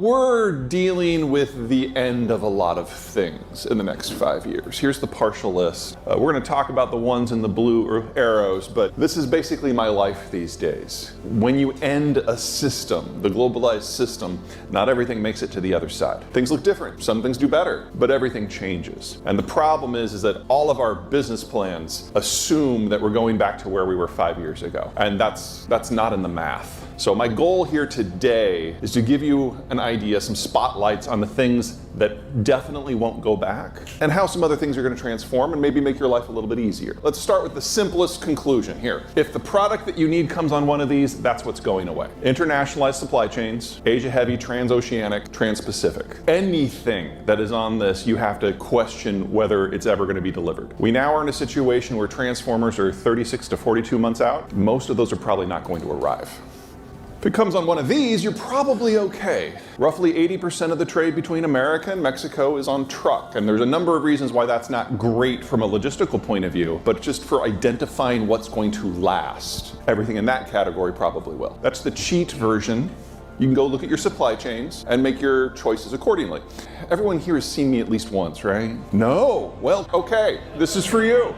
we're dealing with the end of a lot of things in the next 5 years. Here's the partial list. We're going to talk about the ones in the blue arrows, but this is basically my life these days. When you end a system, the globalized system, not everything makes it to the other side. Things look different. Some things do better, but everything changes. And the problem is that all of our business plans assume that we're going back to where we were 5 years ago. And that's not in the math. So my goal here today is to give you an idea, some spotlights on the things that definitely won't go back, and how some other things are going to transform and maybe make your life a little bit easier. Let's start with the simplest conclusion here. If the product that you need comes on one of these, that's what's going away. Internationalized supply chains, Asia-heavy, transoceanic, trans-Pacific. Anything that is on this, you have to question whether it's ever going to be delivered. We now are in a situation where transformers are 36 to 42 months out. Most of those are probably not going to arrive. If it comes on one of these, you're probably okay. Roughly 80% of the trade between America and Mexico is on truck, and there's a number of reasons why that's not great from a logistical point of view, but just for identifying what's going to last. Everything in that category probably will. That's the cheat version. You can go look at your supply chains and make your choices accordingly. Everyone here has seen me at least once, right? No? Well, okay, this is for you.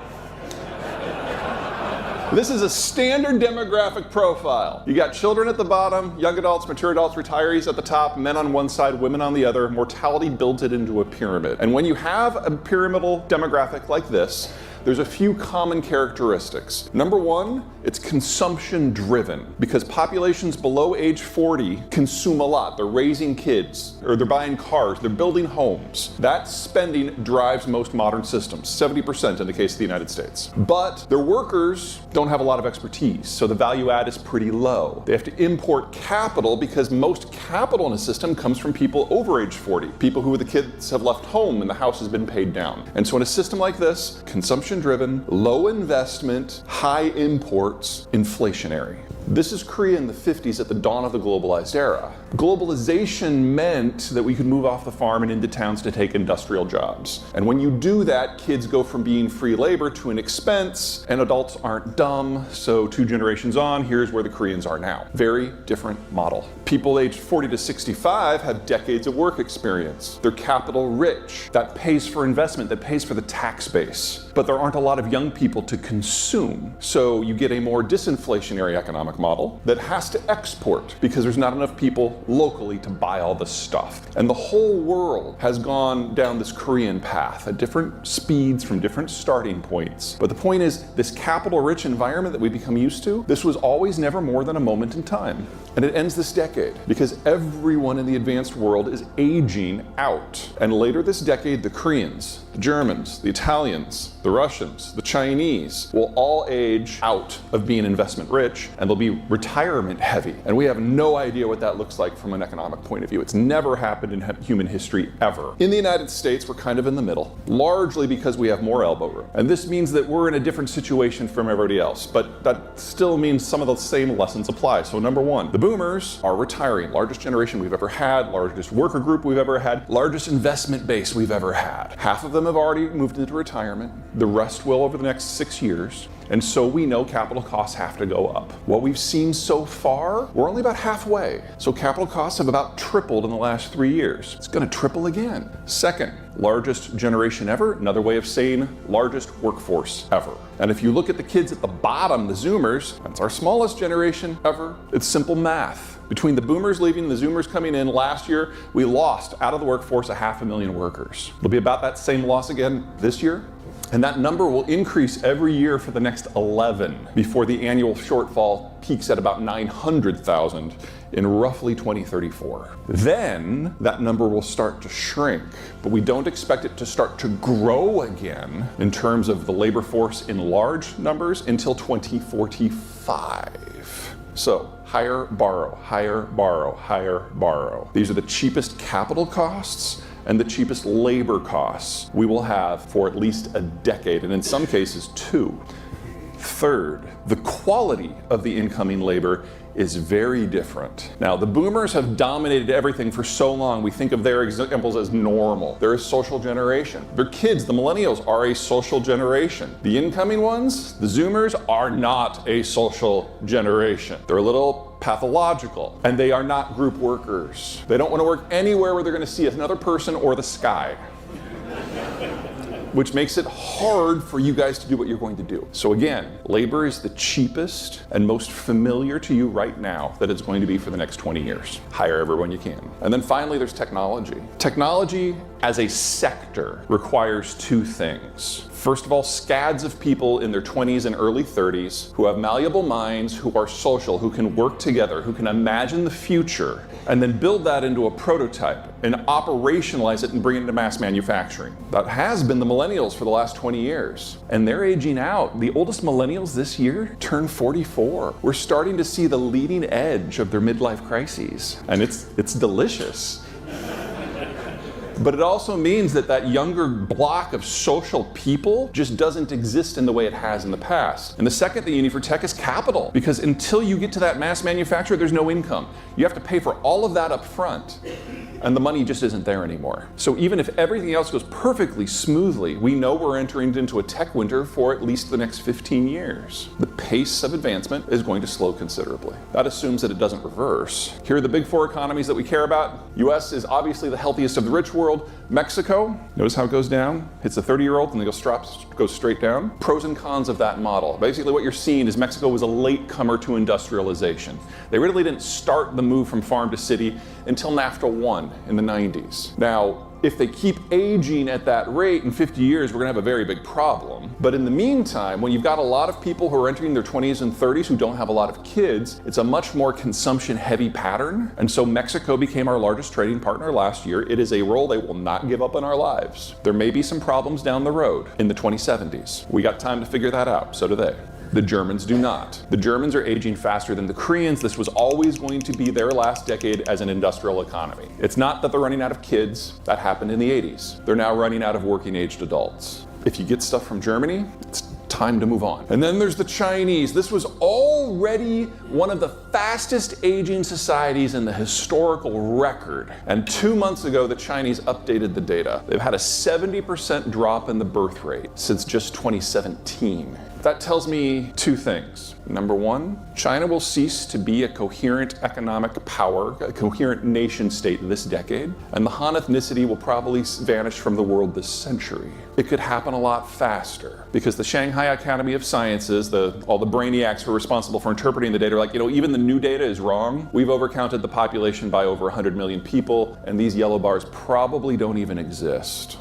This is a standard demographic profile. You got children at the bottom, young adults, mature adults, retirees at the top, men on one side, women on the other. Mortality built it into a pyramid. And when you have a pyramidal demographic like this, there's a few common characteristics. Number one, it's consumption driven, because populations below age 40 consume a lot. They're raising kids, or they're buying cars, they're building homes. That spending drives most modern systems, 70% in the case of the United States. But their workers don't have a lot of expertise, so the value add is pretty low. They have to import capital because most capital in a system comes from people over age 40, people who the kids have left home and the house has been paid down. And so in a system like this, consumption driven, low investment, high imports, inflationary. This is Korea in the 50s at the dawn of the globalized era. Globalization meant that we could move off the farm and into towns to take industrial jobs. And when you do that, kids go from being free labor to an expense, and adults aren't dumb, so 2 generations on, here's where the Koreans are now. Very different model. People aged 40 to 65 have decades of work experience. They're capital rich. That pays for investment, that pays for the tax base. But there aren't a lot of young people to consume. So you get a more disinflationary economic model that has to export because there's not enough people locally to buy all the stuff. And the whole world has gone down this Korean path at different speeds from different starting points. But the point is, this capital-rich environment that we become used to, this was always never more than a moment in time. And it ends this decade because everyone in the advanced world is aging out. And later this decade, the Koreans, the Germans, the Italians, the Russians, the Chinese will all age out of being investment rich, and they'll be retirement heavy. And we have no idea what that looks like from an economic point of view. It's never happened in human history ever. In the United States, we're kind of in the middle, largely because we have more elbow room. And this means that we're in a different situation from everybody else, but that still means some of the same lessons apply. So number one, the boomers are retiring. Largest generation we've ever had, largest worker group we've ever had, largest investment base we've ever had. Half of them have already moved into retirement. The rest will over the next 6 years. And so we know capital costs have to go up. What we've seen so far, we're only about halfway. So capital costs have about tripled in the last 3 years. It's going to triple again. Second, largest generation ever. Another way of saying largest workforce ever. And if you look at the kids at the bottom, the Zoomers, that's our smallest generation ever. It's simple math. Between the boomers leaving and the Zoomers coming in last year, we lost out of the workforce 500,000 workers. It'll be about that same loss again this year. And that number will increase every year for the next 11 before the annual shortfall peaks at about 900,000 in roughly 2034. Then that number will start to shrink, but we don't expect it to start to grow again in terms of the labor force in large numbers until 2045. So higher, borrow, higher, borrow, higher, borrow. These are the cheapest capital costs and the cheapest labor costs we will have for at least a decade, and in some cases 2. Third, the quality of the incoming labor is very different. Now, the boomers have dominated everything for so long, we think of their examples as normal. They're a social generation. Their kids, the millennials, are a social generation. The incoming ones, the Zoomers, are not a social generation. They're a little pathological, and they are not group workers. They don't want to work anywhere where they're going to see another person or the sky, which makes it hard for you guys to do what you're going to do. So again, labor is the cheapest and most familiar to you right now that it's going to be for the next 20 years. Hire everyone you can. And then finally, there's technology. Technology as a sector requires two things. First of all, scads of people in their 20s and early 30s who have malleable minds, who are social, who can work together, who can imagine the future, and then build that into a prototype and operationalize it and bring it into mass manufacturing. That has been the millennials for the last 20 years. And they're aging out. The oldest millennials this year turn 44. We're starting to see the leading edge of their midlife crises. And it's delicious. But it also means that that younger block of social people just doesn't exist in the way it has in the past. And the second thing you need for tech is capital, because until you get to that mass manufacturer, there's no income. You have to pay for all of that up front, and the money just isn't there anymore. So even if everything else goes perfectly smoothly, we know we're entering into a tech winter for at least the next 15 years. The pace of advancement is going to slow considerably. That assumes that it doesn't reverse. Here are the big four economies that we care about. US is obviously the healthiest of the rich world. Mexico, notice how it goes down? Hits the 30-year-old and then goes straight down. Pros and cons of that model. Basically what you're seeing is Mexico was a latecomer to industrialization. They really didn't start the move from farm to city until NAFTA won in the 90s. Now, if they keep aging at that rate in 50 years, we're gonna have a very big problem. But in the meantime, when you've got a lot of people who are entering their 20s and 30s who don't have a lot of kids, it's a much more consumption-heavy pattern. And so Mexico became our largest trading partner last year. It is a role they will not give up in our lives. There may be some problems down the road in the 2070s. We got time to figure that out, so do they. The Germans do not. The Germans are aging faster than the Koreans. This was always going to be their last decade as an industrial economy. It's not that they're running out of kids. That happened in the 80s. They're now running out of working-aged adults. If you get stuff from Germany, it's time to move on. And then there's the Chinese. This was already one of the fastest aging societies in the historical record. And 2 months ago, the Chinese updated the data. They've had a 70% drop in the birth rate since just 2017. That tells me two things. Number one, China will cease to be a coherent economic power, a coherent nation state this decade, and the Han ethnicity will probably vanish from the world this century. It could happen a lot faster because the Shanghai Academy of Sciences, all the brainiacs who are responsible for interpreting the data are like, even the new data is wrong. We've overcounted the population by over 100 million people, and these yellow bars probably don't even exist.